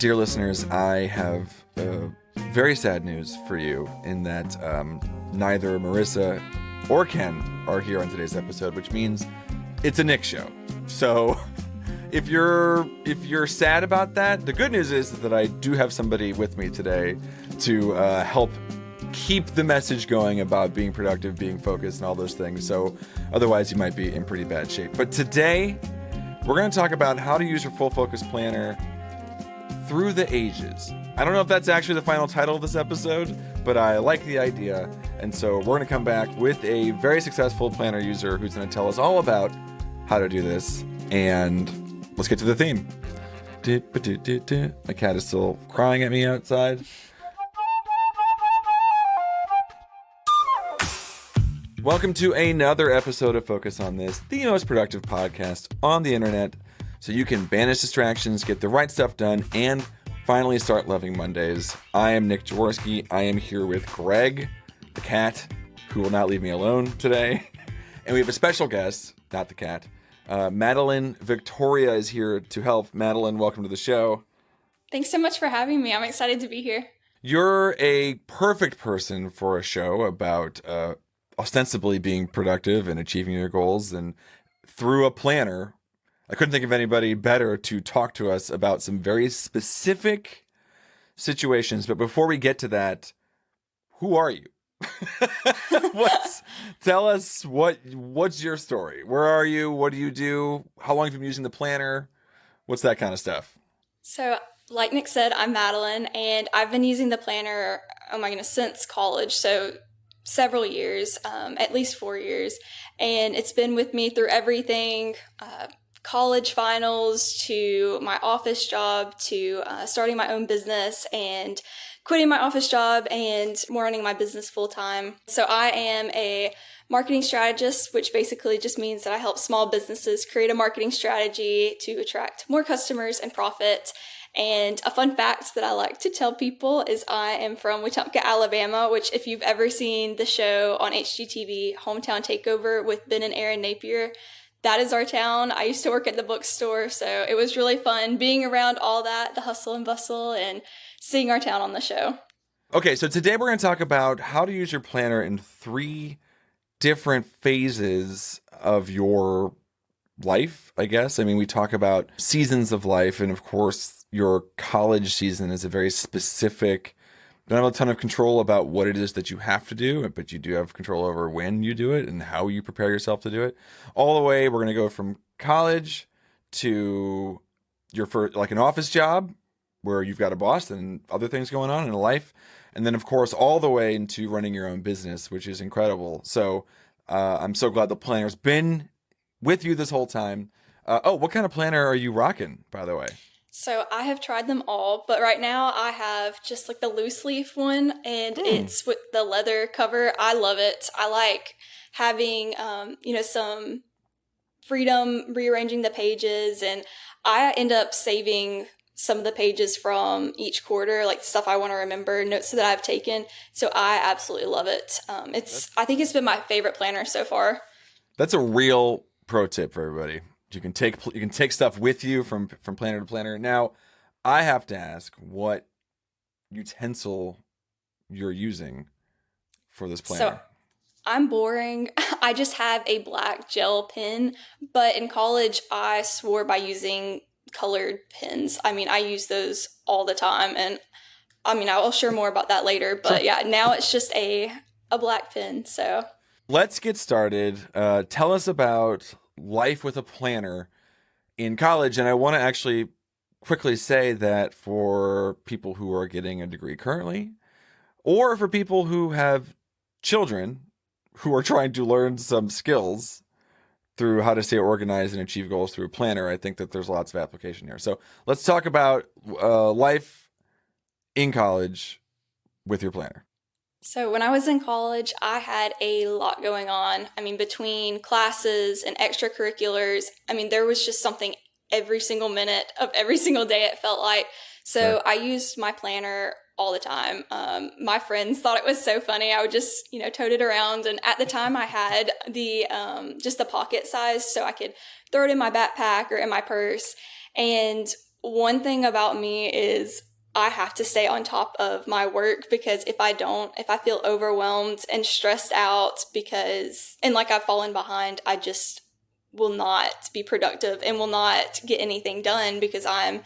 Dear listeners, I have very sad news for you in that neither Marissa or Ken are here on today's episode, which means it's a Nick show. So if you're sad about that, the good news is that I do have somebody with me today to help keep the message going about being productive, being focused, and all those things. So otherwise, you might be in pretty bad shape. But today, we're going to talk about how to use your full focus planner through the ages. I don't know if that's actually the final title of this episode, but I like the idea. And so we're going to come back with a very successful planner user who's going to tell us all about how to do this. And let's get to the theme. My cat is still crying at me outside. Welcome to another episode of Focus on This, the most productive podcast on the internet, so you can banish distractions, get the right stuff done, and finally start loving Mondays. I am Nick Jaworski. I am here with Greg, the cat, who will not leave me alone today. And we have a special guest, not the cat. Madelyn Victoria is here to help. Madelyn, welcome to the show. Thanks so much for having me. I'm excited to be here. You're a perfect person for a show about ostensibly being productive and achieving your goals, and through a planner. I couldn't think of anybody better to talk to us about some very specific situations. But before we get to that, who are you? Tell us what's your story? Where are you? What do you do? How long have you been using the planner? What's that kind of stuff? So, like Nick said, I'm Madelyn, and I've been using the planner, since college. So several years, at least 4 years. And it's been with me through everything, college finals to my office job to starting my own business and quitting my office job and running my business full time. So I am a marketing strategist, which basically just means that I help small businesses create a marketing strategy to attract more customers and profit. And a fun fact that I like to tell people is I am from Wetumpka, Alabama, which if you've ever seen the show on HGTV, Hometown Takeover with Ben and Aaron Napier, that is our town. I used to work at the bookstore, so it was really fun being around all that, the hustle and bustle, and seeing our town on the show. Okay, so today we're going to talk about how to use your planner in 3 different phases of your life, I guess. I mean, we talk about seasons of life, and of course, your college season is a very specific, don't have a ton of control about what it is that you have to do, but you do have control over when you do it and how you prepare yourself to do it. All the way, we're going to go from college to your first, like an office job where you've got a boss and other things going on in life. And then, of course, all the way into running your own business, which is incredible. So I'm so glad the planner's been with you this whole time. What kind of planner are you rocking, by the way? So I have tried them all, but right now I have just like the loose leaf one, and it's with the leather cover. I love it. I like having, some freedom rearranging the pages, and I end up saving some of the pages from each quarter, like stuff I want to remember, notes that I've taken. So I absolutely love it. I think it's been my favorite planner so far. That's a real pro tip for everybody. You can take stuff with you from planner to planner. Now, I have to ask what utensil you're using for this planner. So I'm boring. I just have a black gel pen, but in college I swore by using colored pens. I mean, I use those all the time, and I mean, I will share more about that later, but yeah, now it's just a black pen. So let's get started. Tell us about life with a planner in college. And I want to actually quickly say that for people who are getting a degree currently, or for people who have children who are trying to learn some skills through how to stay organized and achieve goals through a planner, I think that there's lots of application here. So let's talk about life in college with your planner. So when I was in college, I had a lot going on. I mean, between classes and extracurriculars, there was just something every single minute of every single day, it felt like. So I used my planner all the time. My friends thought it was so funny. I would just, tote it around. And at the time I had the, just the pocket size, so I could throw it in my backpack or in my purse. And one thing about me is I have to stay on top of my work, because if I feel overwhelmed and stressed out and like I've fallen behind, I just will not be productive and will not get anything done because I'm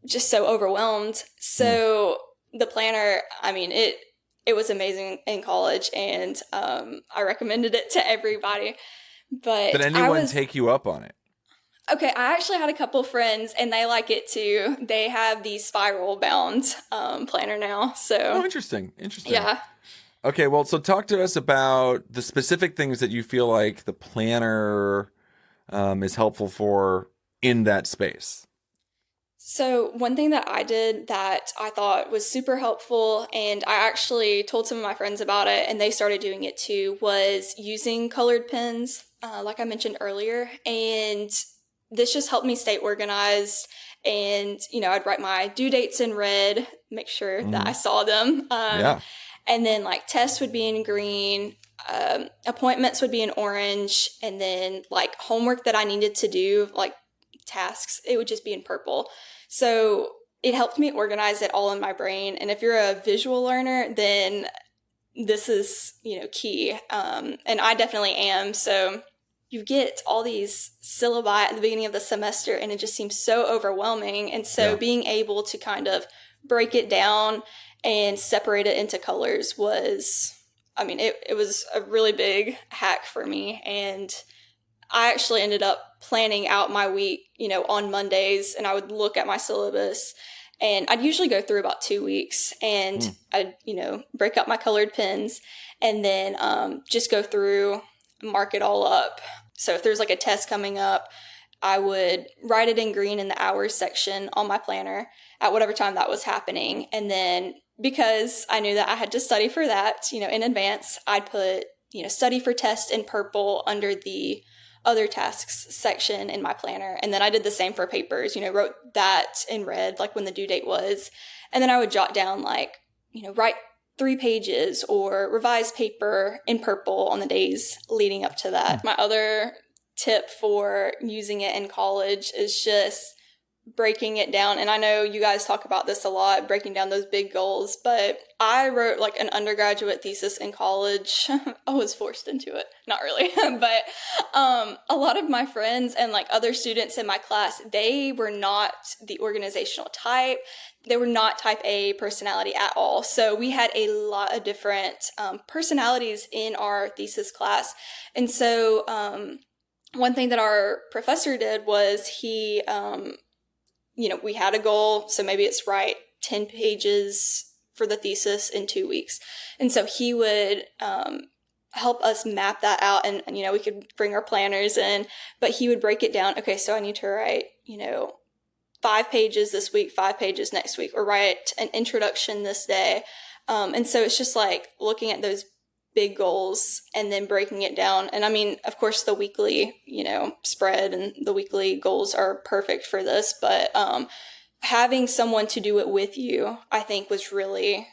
just so overwhelmed. So the planner, I mean, it was amazing in college, and I recommended it to everybody. But Did anyone take you up on it? Okay, I actually had a couple friends, and they like it too. They have the spiral bound planner now. So interesting. Yeah. Okay, well, so talk to us about the specific things that you feel like the planner is helpful for in that space. So one thing that I did that I thought was super helpful, and I actually told some of my friends about it, and they started doing it too, was using colored pens, like I mentioned earlier. And this just helped me stay organized. And, I'd write my due dates in red, make sure that I saw them. And then like tests would be in green, appointments would be in orange, and then like homework that I needed to do, like tasks, it would just be in purple. So it helped me organize it all in my brain. And if you're a visual learner, then this is, key. And I definitely am. So you get all these syllabi at the beginning of the semester, and it just seems so overwhelming. And so being able to kind of break it down and separate it into colors was, it was a really big hack for me. And I actually ended up planning out my week, on Mondays, and I would look at my syllabus, and I'd usually go through about 2 weeks, and I'd, break up my colored pens, and then just go through, mark it all up. So if there's like a test coming up, I would write it in green in the hours section on my planner at whatever time that was happening. And then because I knew that I had to study for that, in advance, I'd put, study for test in purple under the other tasks section in my planner. And then I did the same for papers, wrote that in red, like when the due date was. And then I would jot down like, write 3 pages or revise paper in purple on the days leading up to that. My other tip for using it in college is just breaking it down. And I know you guys talk about this a lot, breaking down those big goals, but I wrote like an undergraduate thesis in college. I was forced into it. Not really, but a lot of my friends and like other students in my class, they were not the organizational type. They were not type A personality at all. So we had a lot of different personalities in our thesis class. And so one thing that our professor did was he we had a goal, so maybe it's write 10 pages for the thesis in 2 weeks. And so he would help us map that out, and we could bring our planners in, but he would break it down. Okay, so I need to write, 5 pages this week, 5 pages next week, or write an introduction this day. And so it's just like looking at those big goals and then breaking it down. And of course, the weekly, spread and the weekly goals are perfect for this, but having someone to do it with you, I think was really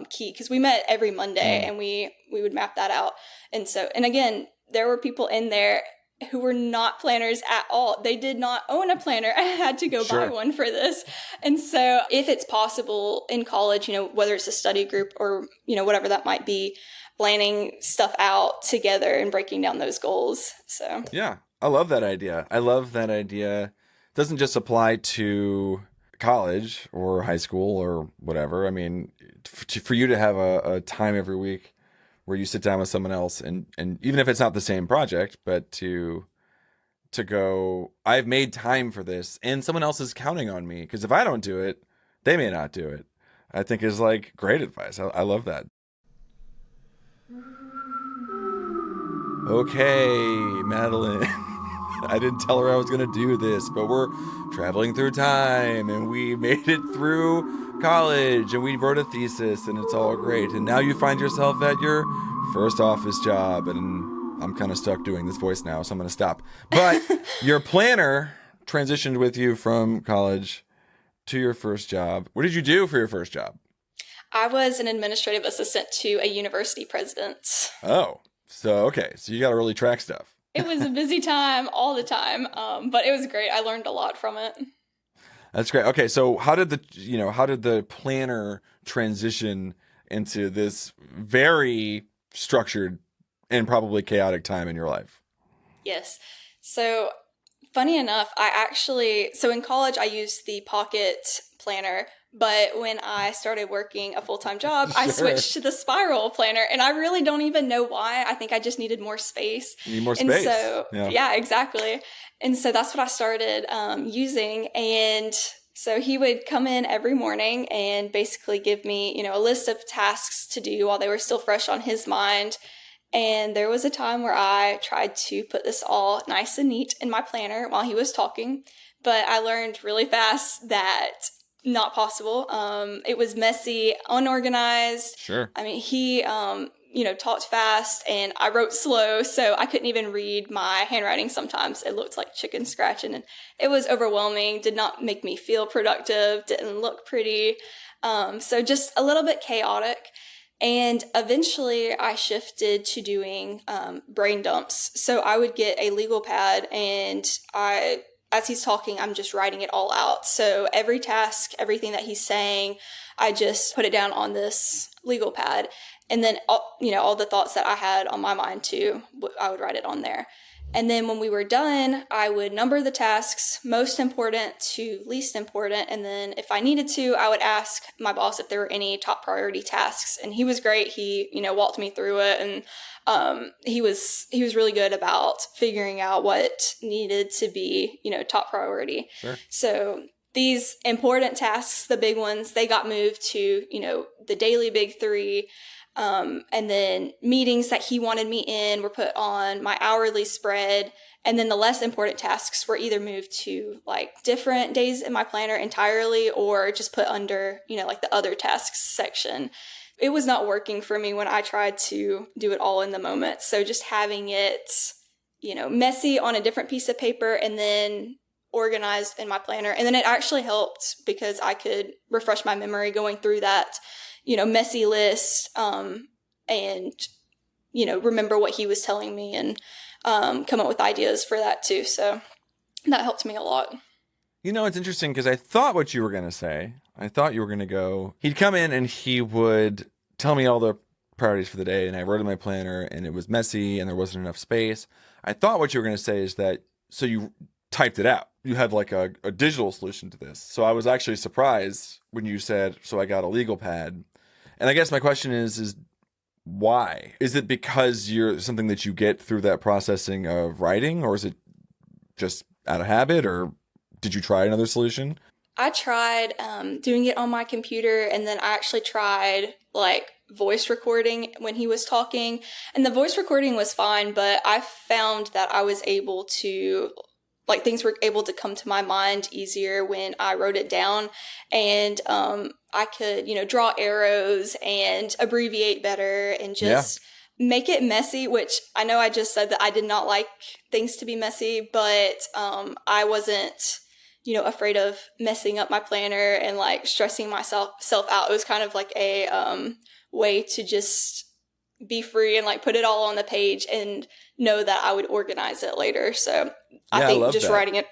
key, because we met every Monday and we would map that out. And so, and again, there were people in there who were not planners at all. They did not own a planner. I had to go buy one for this. And so if it's possible in college, whether it's a study group or, whatever that might be, planning stuff out together and breaking down those goals. So yeah, I love that idea. It doesn't just apply to college or high school or whatever. For you to have a time every week where you sit down with someone else, and even if it's not the same project, but to go, I've made time for this and someone else is counting on me, because if I don't do it, they may not do it, I think is like great advice. I love that. Okay, Madelyn. I didn't tell her I was going to do this, but we're traveling through time, and we made it through college, and we wrote a thesis, and it's all great. And now you find yourself at your first office job, and I'm kind of stuck doing this voice now, so I'm going to stop. But your planner transitioned with you from college to your first job. What did you do for your first job? I was an administrative assistant to a university president. Oh, so you got to really track stuff. It was a busy time all the time, but it was great. I learned a lot from it. That's great. Okay, so how did the planner transition into this very structured and probably chaotic time in your life? Yes. So funny enough, so in college I used the pocket planner, but when I started working a full-time job, I Sure. switched to the spiral planner, and I really don't even know why. I think I just needed more space. You need more And space. so, Yeah. yeah, exactly. And so that's what I started using. And so he would come in every morning and basically give me, a list of tasks to do while they were still fresh on his mind. And there was a time where I tried to put this all nice and neat in my planner while he was talking, but I learned really fast that not possible. It was messy, unorganized. Sure. I mean, he, talked fast and I wrote slow, so I couldn't even read my handwriting sometimes. It looked like chicken scratching, and it was overwhelming, did not make me feel productive, didn't look pretty. So just a little bit chaotic. And eventually I shifted to doing brain dumps. So I would get a legal pad, and as he's talking, I'm just writing it all out. So every task, everything that he's saying, I just put it down on this legal pad. And then, all the thoughts that I had on my mind too, I would write it on there. And then when we were done, I would number the tasks, most important to least important. And then if I needed to, I would ask my boss if there were any top priority tasks. And he was great. He, walked me through it. And he was really good about figuring out what needed to be, top priority. Sure. So these important tasks, the big ones, they got moved to, the daily big three. And then meetings that he wanted me in were put on my hourly spread. And then the less important tasks were either moved to like different days in my planner entirely, or just put under, like the other tasks section. It was not working for me when I tried to do it all in the moment. So just having it, messy on a different piece of paper and then organized in my planner. And then it actually helped because I could refresh my memory going through that messy list, and, remember what he was telling me and come up with ideas for that too. So that helped me a lot. It's interesting because I thought what you were going to say. I thought you were going to go, he'd come in and he would tell me all the priorities for the day, and I wrote in my planner and it was messy and there wasn't enough space. I thought what you were going to say is that, so you typed it out. You had like a digital solution to this. So I was actually surprised when you said, so I got a legal pad. And I guess my question is why? Is it because you're something that you get through that processing of writing, or is it just out of habit, or did you try another solution? I tried doing it on my computer, and then I actually tried like voice recording when he was talking, and the voice recording was fine, but I found that I was able to, like, things were able to come to my mind easier when I wrote it down, and I could, draw arrows and abbreviate better and just make it messy, which I know I just said that I did not like things to be messy, but I wasn't, afraid of messing up my planner and like stressing myself out. It was kind of like a way to just be free and like put it all on the page and know that I would organize it later. So I think just writing it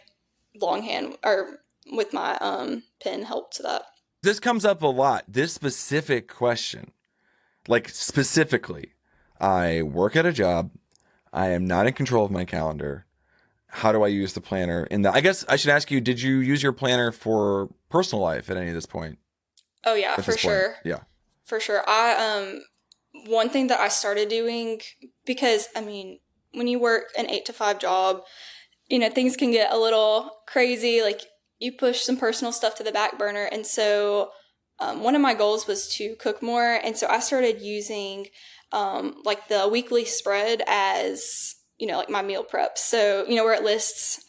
longhand or with my pen helped that. This comes up a lot. This specific question, like specifically, I work at a job. I am not in control of my calendar. How do I use the planner in that? I guess I should ask you, did you use your planner for personal life at any of this point? Oh yeah, for sure. Yeah. For sure. One thing that I started doing, because when you work an 8-to-5 job, things can get a little crazy. Like you push some personal stuff to the back burner. And so one of my goals was to cook more. And so I started using like the weekly spread as, like my meal prep. So, where it lists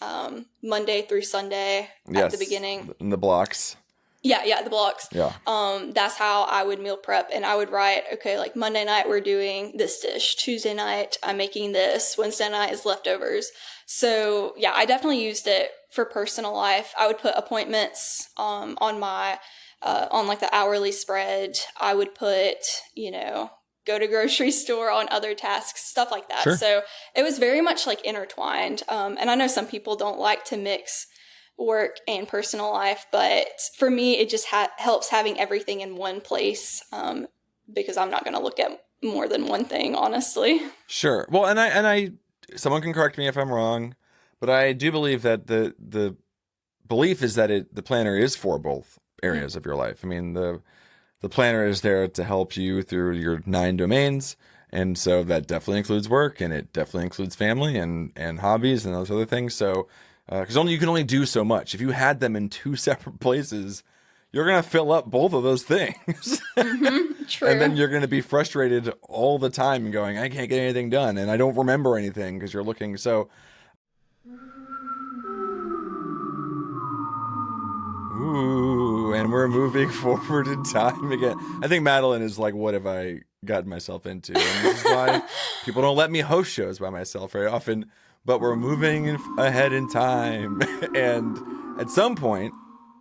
Monday through Sunday at the beginning. In the blocks. Yeah, the blocks. Yeah. That's how I would meal prep, and I would write, okay, like Monday night we're doing this dish, Tuesday night I'm making this, Wednesday night is leftovers. So yeah, I definitely used it for personal life. I would put appointments on my on like the hourly spread. I would put, go to grocery store on other tasks, stuff like that. Sure. So it was very much like intertwined. And I know some people don't like to mix work and personal life. But for me, it just helps having everything in one place, because I'm not going to look at more than one thing, honestly. Sure. Well, and I, someone can correct me if I'm wrong, but I do believe that the belief is that the planner is for both areas of your life. I mean, the planner is there to help you through your 9 domains. And so that definitely includes work, and it definitely includes family and hobbies and those other things. So, because you can only do so much. If you had them in 2 separate places, you're going to fill up both of those things. True. And then you're going to be frustrated all the time going, I can't get anything done. And I don't remember anything because you're looking. So, ooh, and we're moving forward in time again. I think Madelyn is like, what have I gotten myself into? And this is why people don't let me host shows by myself very often. But we're moving ahead in time. And at some point,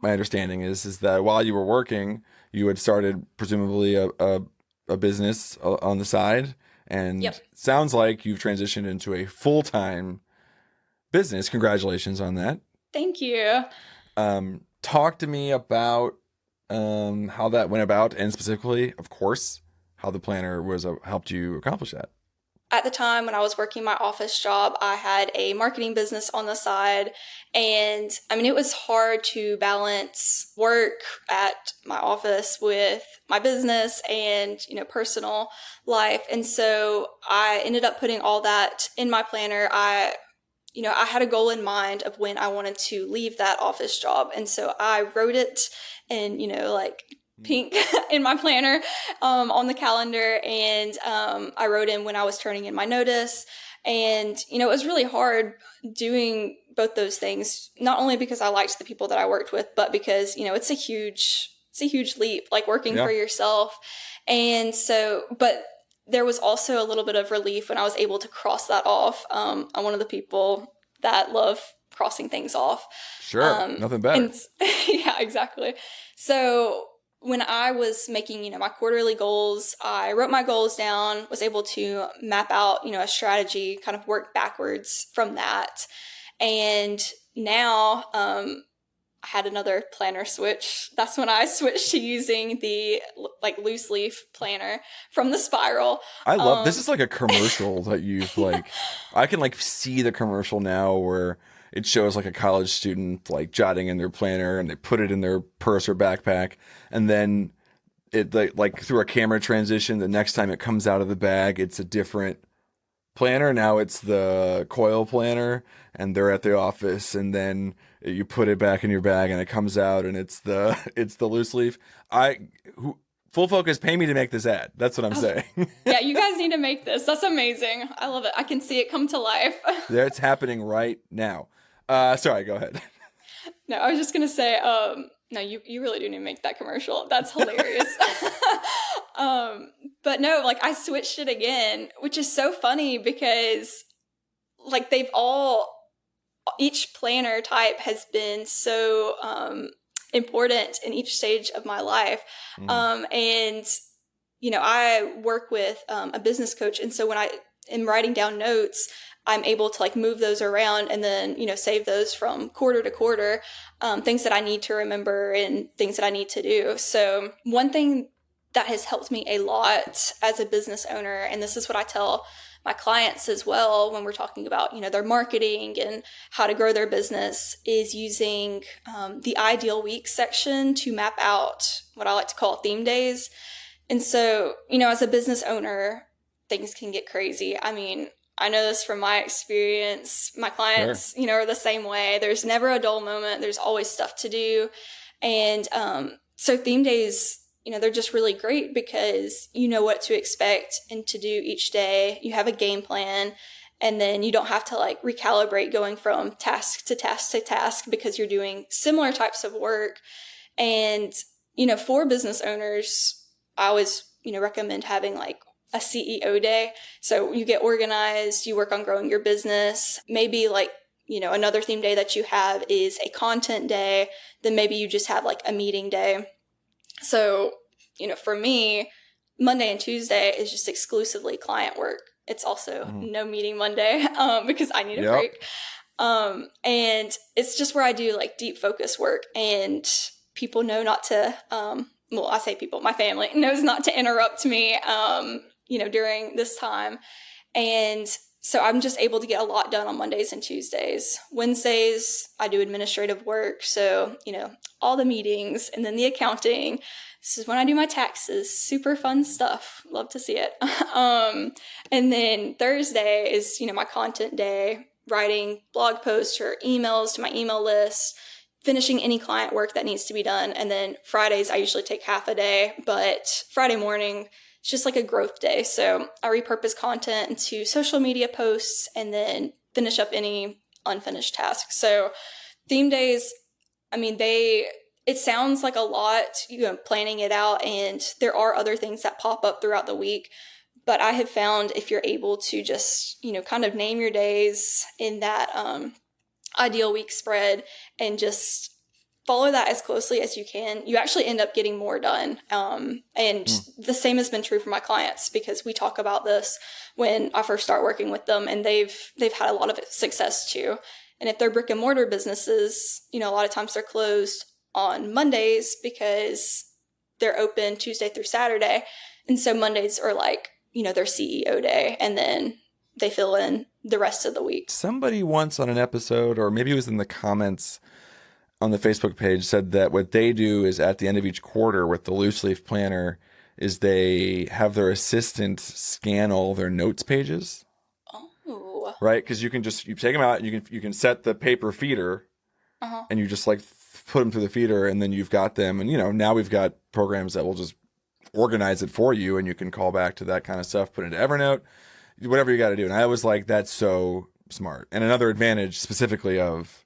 my understanding is that while you were working, you had started presumably a business on the side. And Yep. Sounds like you've transitioned into a full-time business. Congratulations on that. Thank you. Talk to me about how that went about, and specifically, of course, how the planner helped you accomplish that. At the time when I was working my office job, I had a marketing business on the side. And I mean, it was hard to balance work at my office with my business and, personal life. And so I ended up putting all that in my planner. I had a goal in mind of when I wanted to leave that office job. And so I wrote it in, pink in my planner on the calendar. And I wrote in when I was turning in my notice. And, it was really hard doing both those things, not only because I liked the people that I worked with, but because, it's a huge leap, like working for yourself. And so, but there was also a little bit of relief when I was able to cross that off. I'm one of the people that love crossing things off. Sure. Nothing better. Yeah, exactly. So when I was making, my quarterly goals, I wrote my goals down, was able to map out, a strategy, kind of work backwards from that. And now, I had another planner switch. That's when I switched to using the loose leaf planner from the spiral. I love this. Is like a commercial that you've I can see the commercial now where it shows a college student jotting in their planner, and they put it in their purse or backpack, and then it through a camera transition, the next time it comes out of the bag, it's a different planner. Now it's the coil planner, and they're at the office, and then you put it back in your bag and it comes out and it's the loose leaf. Full Focus, pay me to make this ad. That's what I'm saying. Yeah, you guys need to make this. That's amazing. I love it. I can see it come to life. Yeah, it's happening right now. Sorry, go ahead. No, I was just going to say, no, you really do need to make that commercial. That's hilarious. But no, I switched it again, which is so funny because each planner type has been so important in each stage of my life. And, I work with a business coach. And so when I am writing down notes, I'm able to move those around and then, save those from quarter to quarter, things that I need to remember and things that I need to do. So one thing that has helped me a lot as a business owner, and this is what I tell my clients as well when we're talking about, their marketing and how to grow their business, is using the ideal week section to map out what I like to call theme days. And so, as a business owner, things can get crazy. I mean, I know this from my experience. My clients, Sure. Are the same way. There's never a dull moment. There's always stuff to do. And so theme days, they're just really great because you know what to expect and to do each day. You have a game plan, and then you don't have to recalibrate going from task to task to task because you're doing similar types of work. And, for business owners, I always, recommend having a CEO day. So you get organized, you work on growing your business. Maybe another theme day that you have is a content day. Then maybe you just have a meeting day. So, for me, Monday and Tuesday is just exclusively client work. It's also no meeting Monday because I need a break. And it's just where I do like deep focus work, and people know not to, well, I say people, my family knows not to interrupt me, during this time. And so I'm just able to get a lot done on Mondays and Tuesdays. Wednesdays, I do administrative work. So, all the meetings and then the accounting. This is when I do my taxes. Super fun stuff. Love to see it. And then Thursday is, my content day, writing blog posts or emails to my email list, finishing any client work that needs to be done. And then Fridays, I usually take half a day, but Friday morning, it's just like a growth day. So I repurpose content into social media posts and then finish up any unfinished tasks. So theme days, it sounds like a lot, planning it out, and there are other things that pop up throughout the week. But I have found if you're able to just, kind of name your days in that ideal week spread and just follow that as closely as you can, you actually end up getting more done. The same has been true for my clients, because we talk about this when I first start working with them, and they've had a lot of success too. And if they're brick and mortar businesses, a lot of times they're closed on Mondays because they're open Tuesday through Saturday. And so Mondays are like, their CEO day, and then they fill in the rest of the week. Somebody once on an episode, or maybe it was in the comments on the Facebook page, said that what they do is at the end of each quarter with the loose leaf planner is they have their assistant scan all their notes pages. Oh. Right? Because you take them out, and you can set the paper feeder, and you just like put them through the feeder, and then you've got them. And, now we've got programs that will just organize it for you, and you can call back to that kind of stuff, put it into Evernote, whatever you got to do. And I was like, that's so smart. And another advantage specifically of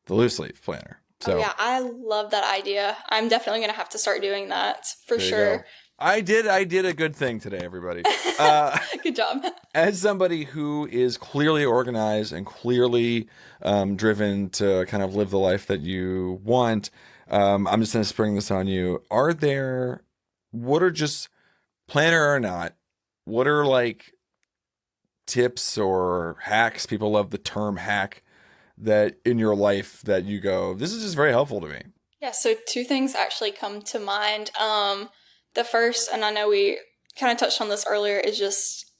the loose leaf planner. So, yeah, I love that idea. I'm definitely going to have to start doing that for sure. I did a good thing today, everybody. Good job. As somebody who is clearly organized and clearly driven to kind of live the life that you want, I'm just going to spring this on you. What are just, planner or not, what are like tips or hacks? People love the term hack, that in your life that you go, this is just very helpful to me. Yeah, so two things actually come to mind. The first, and I know we kind of touched on this earlier, is just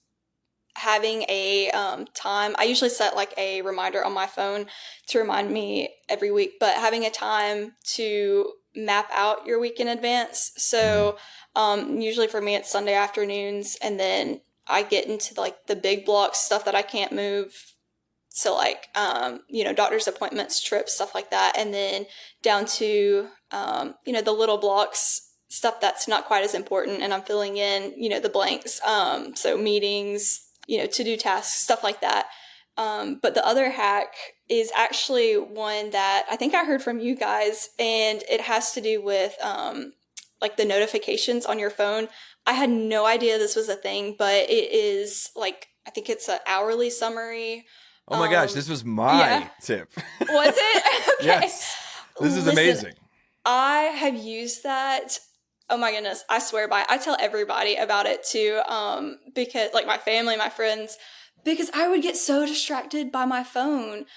having a time. I usually set like a reminder on my phone to remind me every week, but having a time to map out your week in advance. So usually for me, it's Sunday afternoons, and then I get into like the big blocks, stuff that I can't move. So like, doctor's appointments, trips, stuff like that. And then down to, the little blocks, stuff that's not quite as important, and I'm filling in, the blanks. So meetings, to-do tasks, stuff like that. But the other hack is actually one that I think I heard from you guys, and it has to do with, like the notifications on your phone. I had no idea this was a thing, but it is like, I think it's an hourly summary. Oh my gosh, this was my tip. Was it? Okay. Yes. This is amazing. I have used that. Oh my goodness, I swear by it. I tell everybody about it too, because like my family, my friends, because I would get so distracted by my phone.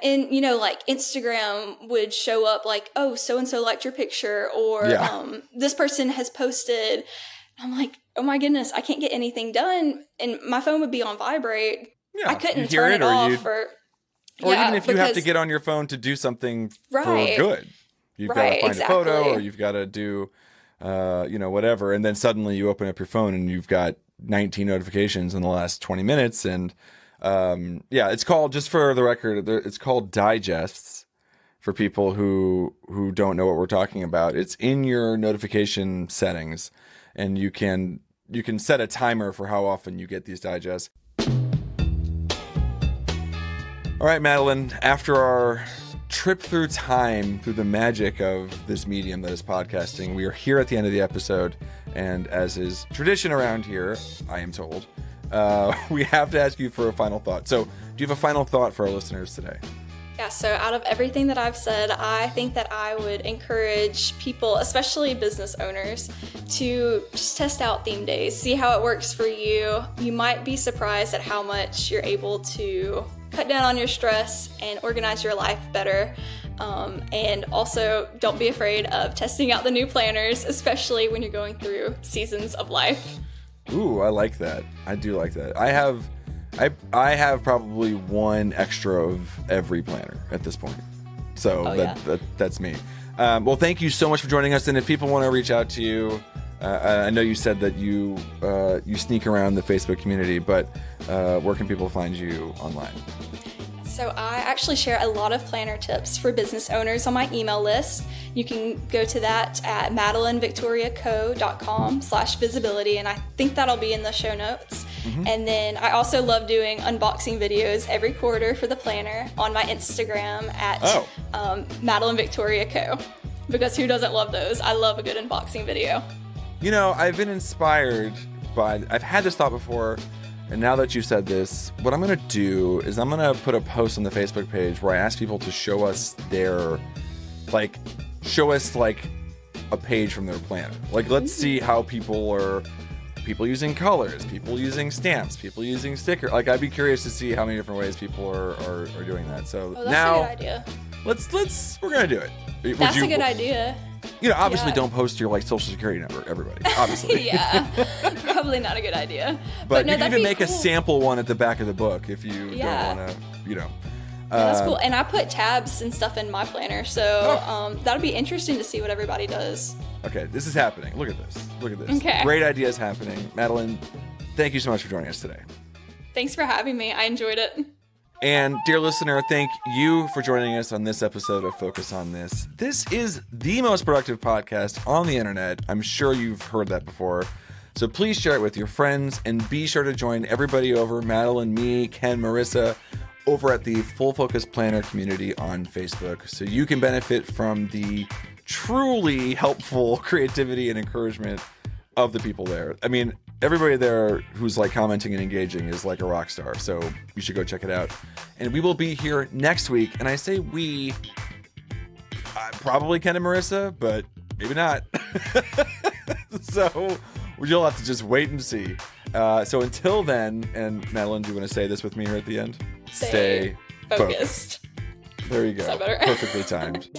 And, like Instagram would show up like, oh, so-and-so liked your picture, or this person has posted. I'm like, oh my goodness, I can't get anything done. And my phone would be on vibrate. Yeah, I couldn't turn it off. Or even if you have to get on your phone to do something for good. You've got to find a photo, or you've got to do, whatever. And then suddenly you open up your phone and you've got 19 notifications in the last 20 minutes. And it's called, just for the record, it's called digests for people who don't know what we're talking about. It's in your notification settings, and you can set a timer for how often you get these digests. All right, Madelyn, after our trip through time, through the magic of this medium that is podcasting, we are here at the end of the episode. And as is tradition around here, I am told, we have to ask you for a final thought. So do you have a final thought for our listeners today? Yeah, so out of everything that I've said, I think that I would encourage people, especially business owners, to just test out theme days, see how it works for you. You might be surprised at how much you're able to cut down on your stress and organize your life better. And also, don't be afraid of testing out the new planners, especially when you're going through seasons of life. Ooh, I like that. I do like that. I have probably one extra of every planner at this point. So that's me. Well, thank you so much for joining us. And if people want to reach out to you, I know you said that you sneak around the Facebook community, but where can people find you online? So I actually share a lot of planner tips for business owners on my email list. You can go to that at madelynvictoriaco.com/visibility, and I think that'll be in the show notes. Mm-hmm. And then I also love doing unboxing videos every quarter for the planner on my Instagram at Madelyn Victoria Co. Because who doesn't love those? I love a good unboxing video. You know, I've been inspired by, I've had this thought before, and now that you've said this, what I'm going to do is I'm going to put a post on the Facebook page where I ask people to show us a page from their planner. Like, let's see how people using colors, people using stamps, people using stickers. Like, I'd be curious to see how many different ways people are doing that. So that's now, a good idea. We're going to do it. That's a good idea. You know, obviously don't post your social security number, everybody. Obviously. Yeah, probably not a good idea. But no, you can even make a sample one at the back of the book if you don't want to, that's cool. And I put tabs and stuff in my planner, so that'll be interesting to see what everybody does. Okay, this is happening. Look at this. Okay. Great ideas happening. Madelyn, thank you so much for joining us today. Thanks for having me. I enjoyed it. And dear listener, thank you for joining us on this episode of Focus on This. This is the most productive podcast on the internet. I'm sure you've heard that before. So please share it with your friends and be sure to join everybody over, Madelyn, me, Ken, Marissa, over at the Full Focus Planner community on Facebook. So you can benefit from the truly helpful creativity and encouragement of the people there. I mean, everybody there who's commenting and engaging is like a rock star. So you should go check it out. And we will be here next week. And I say we, probably Ken and Marissa, but maybe not. So you'll have to just wait and see. So until then, and Madelyn, do you want to say this with me here at the end? Stay focused. There you go. Is that better? Perfectly timed.